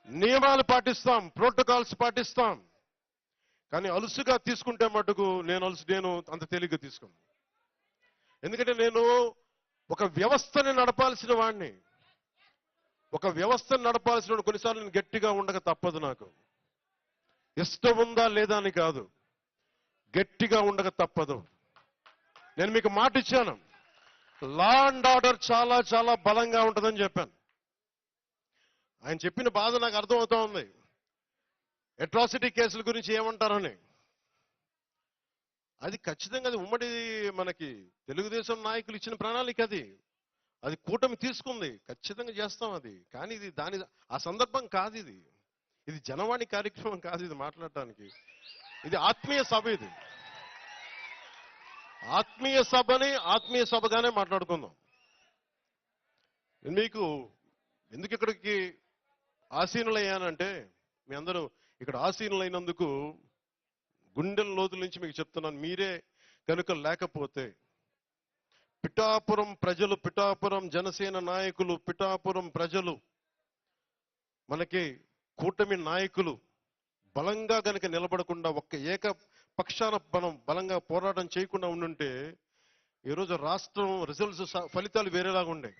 నియమాలు పాటిస్తాం, ప్రోటోకాల్స్ పాటిస్తాం. కానీ అలుసుగా తీసుకుంటే మటుకు నేను అంత తేలిగ్గా తీసుకోను. ఎందుకంటే నేను ఒక వ్యవస్థని నడపాల్సిన వాడిని. ఒక వ్యవస్థను నడపాల్సిన కొన్నిసార్లు నేను గట్టిగా ఉండక తప్పదు. నాకు ఇష్టం ఉందా లేదా అని కాదు, గట్టిగా ఉండక తప్పదు. నేను మీకు మాట ఇచ్చాను, లా అండ్ ఆర్డర్ చాలా చాలా బలంగా ఉంటుందని చెప్పాను. ఆయన చెప్పిన బాధ నాకు అర్థమవుతా ఉంది. అట్రాసిటీ కేసుల గురించి ఏమంటారని. అది ఖచ్చితంగా అది ఉమ్మడి మనకి తెలుగుదేశం నాయకులు ఇచ్చిన ప్రణాళిక. అది కూటమి తీసుకుంది, ఖచ్చితంగా చేస్తాం అది. కానీ ఇది ఆ సందర్భం కాదు. ఇది జనవాణి కార్యక్రమం కాదు. ఇది మాట్లాడటానికి ఇది ఆత్మీయ సభ. ఇది ఆత్మీయ సభని ఆత్మీయ సభగానే మాట్లాడుకుందాం. మీకు ఎందుకు ఇక్కడికి ఆసీనులయ్యానంటే, మీ అందరూ ఇక్కడ ఆసీనులైనందుకు గుండెల లోతుల నుంచి మీకు చెప్తున్నాను. మీరే కనుక లేకపోతే పిఠాపురం ప్రజలు, పిఠాపురం జనసేన నాయకులు, పిఠాపురం ప్రజలు, మనకి కూటమి నాయకులు బలంగా గనక నిలబడకుండా ఒక్క ఏకపక్షాన మనం బలంగా పోరాటం చేయకుండా ఉండుంటే ఈరోజు రాష్ట్రం రిజల్ట్స్ ఫలితాలు వేరేలాగా ఉండే.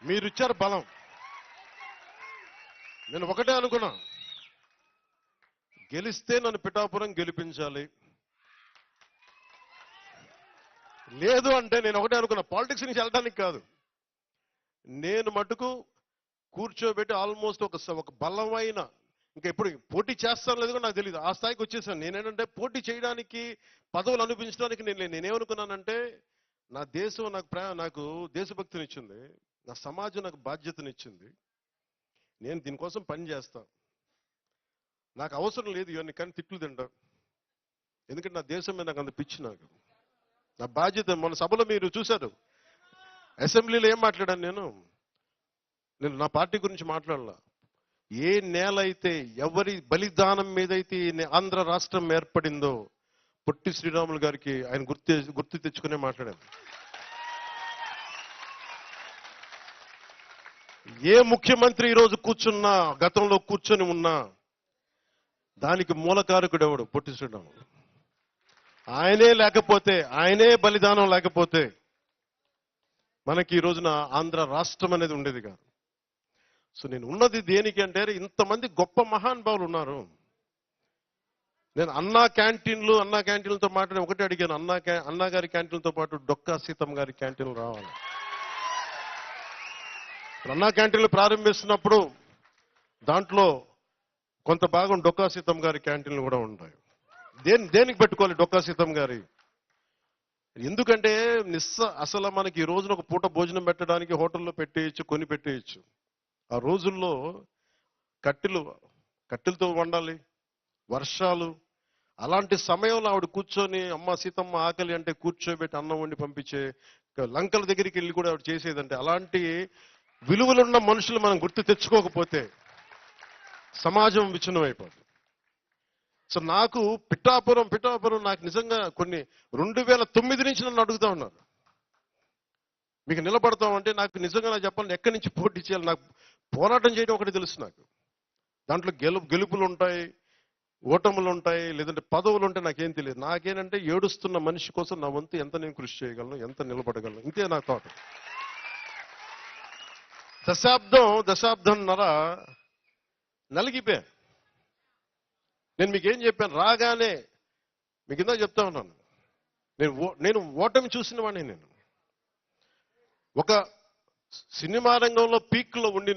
మీరు ఇచ్చారు బలం. నేను ఒకటే అనుకున్నా, గెలిస్తే నన్ను పిఠాపురం గెలిపించాలి. లేదు అంటే నేను ఒకటే అనుకున్నా, పాలిటిక్స్ నుంచి వెళ్ళడానికి కాదు, నేను మటుకు కూర్చోబెట్టి ఆల్మోస్ట్ ఒక బలమైన, ఇంకా ఎప్పుడు పోటీ చేస్తాను లేదు నాకు తెలియదు, ఆ స్థాయికి వచ్చేసాను. నేనేంటంటే పోటీ చేయడానికి, పదవులు అనిపించడానికి నేనేమనుకున్నానంటే, నా దేశం నాకు దేశభక్తినిచ్చింది, నా సమాజం నాకు బాధ్యతనిచ్చింది. నేను దీనికోసం పని చేస్తా. నాకు అవసరం లేదు ఇవన్నీ, కానీ తిట్లు తింటా. ఎందుకంటే నా దేశం మీద నాకు అంత పిచ్చి. నాకు నా బాధ్యత. మన సభలో మీరు చూశారు, అసెంబ్లీలో ఏం మాట్లాడాను నేను నా పార్టీ గురించి మాట్లాడలా. ఏ నేల అయితే, ఎవరి బలిదానం మీదైతే ఆంధ్ర రాష్ట్రం ఏర్పడిందో, పొట్టి శ్రీరాములు గారికి ఆయన గుర్తు తెచ్చుకునే మాట్లాడాను. ఏ ముఖ్యమంత్రి ఈరోజు కూర్చున్నా, గతంలో కూర్చొని ఉన్నా, దానికి మూలకారకుడు ఎవడు? పొట్టి శ్రీరాములు. ఆయనే లేకపోతే, ఆయనే బలిదానం లేకపోతే మనకి ఈ రోజున ఆంధ్ర రాష్ట్రం అనేది ఉండేది కాదు. సో నేను ఉన్నది దేనికి అంటే, ఇంతమంది గొప్ప మహానుభావులు ఉన్నారు. నేను అన్నా క్యాంటీన్లతో మాట్లాడి ఒకటే అడిగాను, అన్నా గారి క్యాంటీన్లతో పాటు డొక్కా సీతమ్మ గారి క్యాంటీన్లు రావాలి. అన్నా క్యాంటీన్లు ప్రారంభిస్తున్నప్పుడు దాంట్లో కొంత భాగం డొక్కా సీతమ్మ గారి క్యాంటీన్లు కూడా ఉంటాయి. దేనికి పెట్టుకోవాలి డొక్కా సీతమ్మ గారి? ఎందుకంటే అసలు మనకి ఈ రోజున ఒక పూట భోజనం పెట్టడానికి హోటల్లో పెట్టేయచ్చు, కొని పెట్టేయచ్చు. ఆ రోజుల్లో కట్టెలతో వండాలి, వర్షాలు. అలాంటి సమయంలో ఆవిడ కూర్చొని, అమ్మ సీతమ్మ ఆకలి అంటే కూర్చోబెట్టి అన్నం వండి పంపించే, లంకల దగ్గరికి వెళ్ళి కూడా ఆవిడ చేసేదంటే, అలాంటి విలువలున్న మనుషులు మనం గుర్తు తెచ్చుకోకపోతే సమాజం విచ్ఛిన్నం అయిపోతుంది. సో నాకు పిఠాపురం నాకు నిజంగా కొన్ని 2009 నుంచి నన్ను అడుగుతా ఉన్నారు, మీకు నిలబడతామంటే. నాకు నిజంగా నాకు చెప్పాలి, ఎక్కడి నుంచి పోటీ చేయాలి? నాకు పోరాటం చేయడం ఒకటి తెలుసు. నాకు దాంట్లో గెలుపులు ఉంటాయి, ఓటములు ఉంటాయి, లేదంటే పదవులు ఉంటాయి, నాకేం తెలియదు. నాకేంటంటే, ఏడుస్తున్న మనిషి కోసం నా వంతు ఎంత నేను కృషి చేయగలను, ఎంత నిలబడగలను, ఇంతే నా థాట్. దశాబ్దంన్నర నలిగిపోయా. నేను మీకేం చెప్పాను? రాగానే మీకు ఇందా చెప్తా ఉన్నాను, నేను ఓటమి చూసిన వాడిని. నేను ఒక సినిమా రంగంలో పీక్లో ఉండి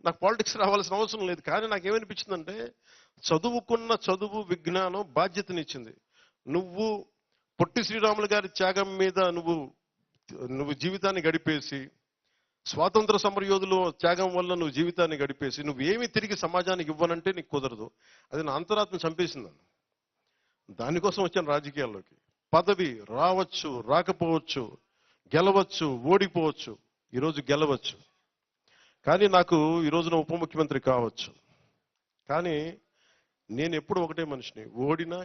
నాకు పాలిటిక్స్ రావాల్సిన అవసరం లేదు. కానీ నాకేమనిపించిందంటే, చదువు విజ్ఞానం బాధ్యతనిచ్చింది. నువ్వు పొట్టి శ్రీరాములు గారి త్యాగం మీద నువ్వు జీవితాన్ని గడిపేసి, స్వాతంత్ర సమరయోధులు త్యాగం వల్ల నువ్వు జీవితాన్ని గడిపేసి, నువ్వేమి తిరిగి సమాజానికి ఇవ్వనంటే నీకు కుదరదు. అది నా అంతరాత్మ చంపేసింది. దానికోసం వచ్చాను రాజకీయాల్లోకి. పదవి రావచ్చు, రాకపోవచ్చు, గెలవచ్చు, ఓడిపోవచ్చు. ఈరోజు గెలవచ్చు, కానీ నాకు ఈ రోజున ఉప ముఖ్యమంత్రి కావచ్చు. కానీ నేను ఎప్పుడు ఒకటే మనిషిని, ఓడినా